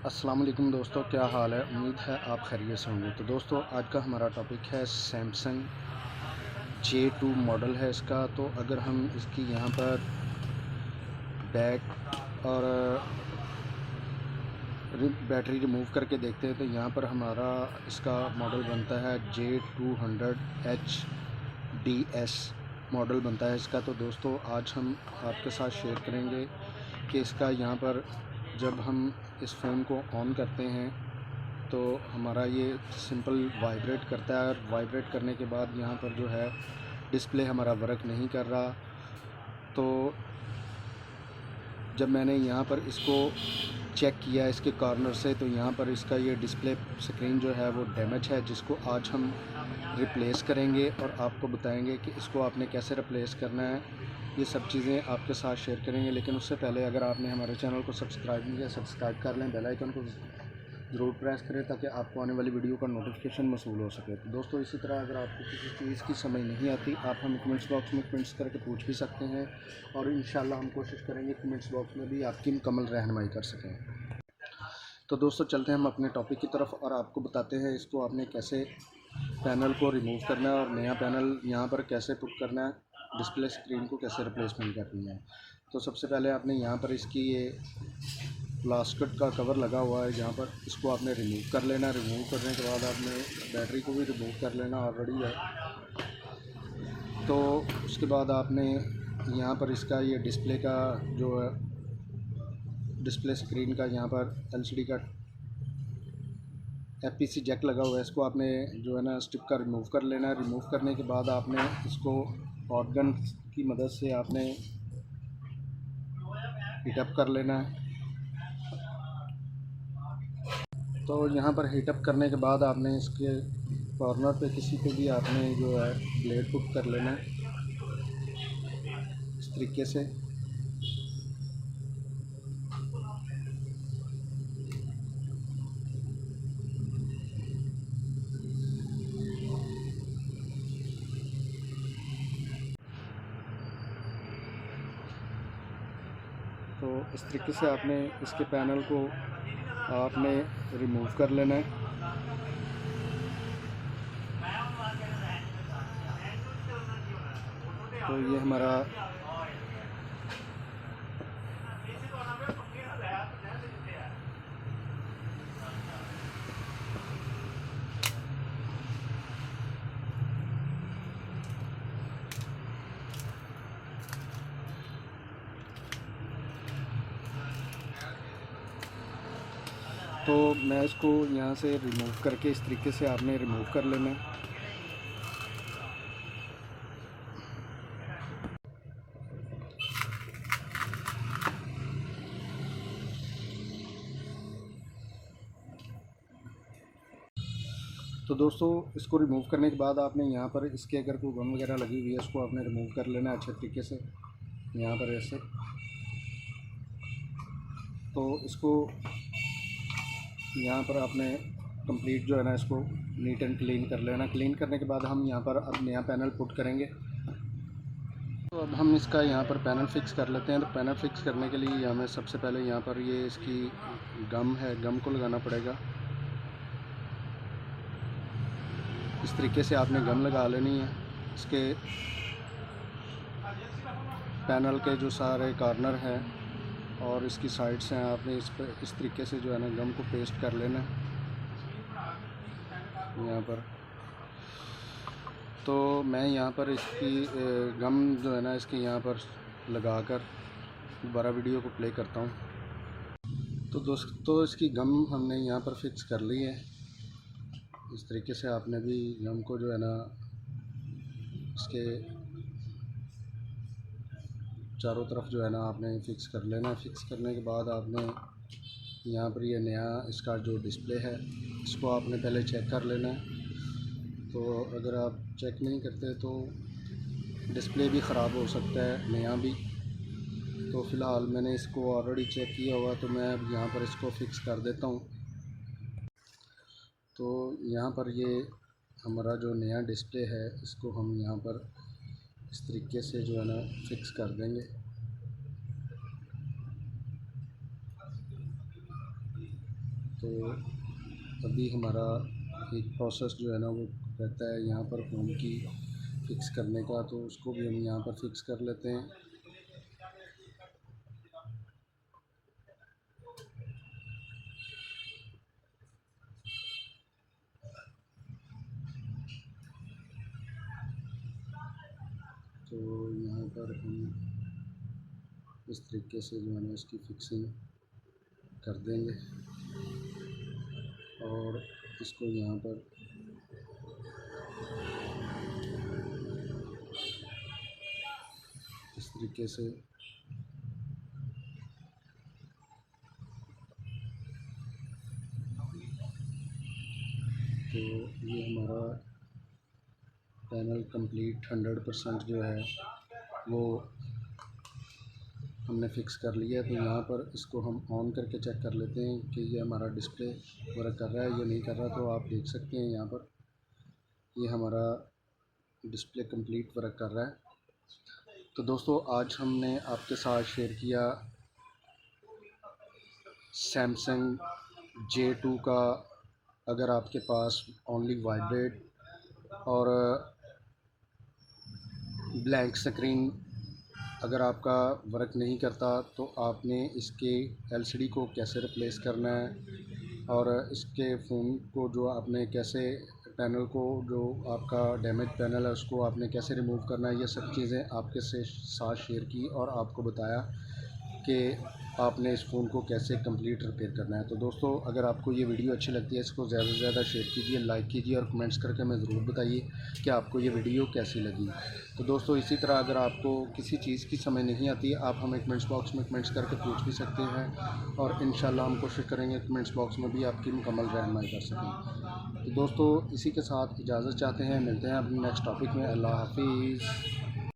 अस्सलाम वालेकुम दोस्तों, क्या हाल है। उम्मीद है आप खैरियत से होंगे। तो दोस्तों आज का हमारा टॉपिक है सैमसंग J2 मॉडल है इसका। तो अगर हम इसकी यहाँ पर बैक और बैटरी रिमूव करके देखते हैं तो यहाँ पर हमारा इसका मॉडल बनता है J200HDS मॉडल बनता है इसका। तो दोस्तों आज हम आपके साथ शेयर करेंगे कि इसका यहाँ पर जब हम इस फ़ोन को ऑन करते हैं तो हमारा ये सिंपल वाइब्रेट करता है, और वाइब्रेट करने के बाद यहाँ पर जो है डिस्प्ले हमारा वर्क नहीं कर रहा। तो जब मैंने यहाँ पर इसको चेक किया इसके कॉर्नर से, तो यहाँ पर इसका ये डिस्प्ले स्क्रीन जो है वो डैमेज है, जिसको आज हम रिप्लेस करेंगे और आपको बताएंगे कि इसको आपने कैसे रिप्लेस करना है। ये सब चीज़ें आपके साथ शेयर करेंगे, लेकिन उससे पहले अगर आपने हमारे चैनल को सब्सक्राइब नहीं किया, सब्सक्राइब कर लें, बेल आइकन को ज़रूर प्रेस करें ताकि आपको आने वाली वीडियो का नोटिफिकेशन मौसूल हो सके। तो दोस्तों इसी तरह अगर आपको किसी चीज़ की समझ नहीं आती, आप हमें कमेंट्स बॉक्स में कमेंट्स करके पूछ भी सकते हैं, और इंशाल्लाह हम कोशिश करेंगे कमेंट्स बॉक्स में भी आपकी मुकम्मल रहनुमाई कर सकें। तो दोस्तों चलते हैं हम अपने टॉपिक की तरफ और आपको बताते हैं इसको आपने कैसे पैनल को रिमूव करना है और नया पैनल यहाँ पर कैसे पुट करना है, डिस्प्ले स्क्रीन को कैसे रिप्लेसमेंट करनी है। तो सबसे पहले आपने यहाँ पर इसकी ये प्लास्टिक का कवर लगा हुआ है, जहाँ पर इसको आपने रिमूव कर लेना। रिमूव करने के बाद आपने बैटरी को भी रिमूव कर लेना ऑलरेडी है। तो उसके बाद आपने यहाँ पर इसका ये डिस्प्ले का जो है डिस्प्ले स्क्रीन का यहाँ पर LCD का FPC जैक लगा हुआ है, इसको आपने जो है ना स्टिक का रिमूव कर लेना है। रिमूव करने के बाद आपने इसको हॉट गन की मदद से आपने हीटअप कर लेना है। तो यहाँ पर हीटअप करने के बाद आपने इसके कॉर्नर पे किसी पे भी आपने जो है ब्लेड पुट कर लेना है इस तरीके से। तो इस तरीके से आपने इसके पैनल को आपने रिमूव कर लेना है। तो ये हमारा तो मैं इसको यहाँ से रिमूव करके इस तरीके से आपने रिमूव कर लेना है। तो दोस्तों इसको रिमूव करने के बाद आपने यहाँ पर इसके अगर कोई गम वगैरह लगी हुई है इसको आपने रिमूव कर लेना है अच्छे तरीके से यहाँ पर ऐसे। तो इसको यहाँ पर आपने कंप्लीट जो है ना इसको नीट एंड क्लीन कर लेना। क्लीन करने के बाद हम यहाँ पर अब नया पैनल पुट करेंगे। तो अब हम इसका यहाँ पर पैनल फ़िक्स कर लेते हैं। तो पैनल फ़िक्स करने के लिए हमें सबसे पहले यहाँ पर ये इसकी गम है, गम को लगाना पड़ेगा। इस तरीके से आपने गम लगा लेनी है। इसके पैनल के जो सारे कॉर्नर हैं और इसकी साइड्स हैं, आपने इस पर इस तरीके से जो है ना गम को पेस्ट कर लेना है यहाँ पर। तो मैं यहाँ पर इसकी गम जो है ना इसके यहाँ पर लगाकर दोबारा वीडियो को प्ले करता हूँ। तो दोस्तों इसकी गम हमने यहाँ पर फिक्स कर ली है। इस तरीके से आपने भी गम को जो है ना इसके चारों तरफ जो है ना आपने फ़िक्स कर लेना है। फ़िक्स करने के बाद आपने यहाँ पर ये नया इसका जो डिस्प्ले है इसको आपने पहले चेक कर लेना है। तो अगर आप चेक नहीं करते तो डिस्प्ले भी ख़राब हो सकता है, नया भी। तो फ़िलहाल मैंने इसको ऑलरेडी चेक किया हुआ, तो मैं अब यहाँ पर इसको फ़िक्स कर देता हूँ। तो यहाँ पर ये हमारा जो नया डिस्प्ले है इसको हम यहाँ पर इस तरीके से जो है ना फ़िक्स कर देंगे। तो अभी हमारा एक प्रोसेस जो है ना वो रहता है यहाँ पर फ़ोन की फ़िक्स करने का, तो उसको भी हम यहाँ पर फ़िक्स कर लेते हैं। तो यहाँ पर हम इस तरीके से जो है ना इसकी फ़िक्सिंग कर देंगे और इसको यहाँ पर इस तरीके से तो ये हमारा पैनल कंप्लीट 100% जो है वो हमने फ़िक्स कर लिया है। तो यहाँ पर इसको हम ऑन करके चेक कर लेते हैं कि ये हमारा डिस्प्ले वर्क कर रहा है या नहीं कर रहा। तो आप देख सकते हैं यहाँ पर ये हमारा डिस्प्ले कंप्लीट वर्क कर रहा है। तो दोस्तों आज हमने आपके साथ शेयर किया सैमसंग J2 का, अगर आपके पास ओनली वाइब्रेट और ब्लैंक स्क्रीन अगर आपका वर्क नहीं करता तो आपने इसके LCD को कैसे रिप्लेस करना है और इसके फ़ोन को जो आपने कैसे पैनल को जो आपका डैमेज पैनल है उसको आपने कैसे रिमूव करना है, ये सब चीज़ें आपके साथ शेयर की और आपको बताया कि आपने इस फ़ोन को कैसे कंप्लीट रिपेयर करना है। तो दोस्तों अगर आपको ये वीडियो अच्छी लगती है इसको ज़्यादा से ज़्यादा शेयर कीजिए, लाइक कीजिए और कमेंट्स करके हमें ज़रूर बताइए कि आपको ये वीडियो कैसी लगी। तो दोस्तों इसी तरह अगर आपको किसी चीज़ की समझ नहीं आती आप हमें कमेंट्स बॉक्स में कमेंट्स करके पूछ भी सकते हैं और इंशाल्लाह हम कोशिश करेंगे कमेंट्स बॉक्स में भी आपकी मुकम्मल रहनुमाई कर सकें। तो दोस्तों इसी के साथ इजाज़त चाहते हैं, मिलते हैं अपने नेक्स्ट टॉपिक में। अल्लाह हाफिज़।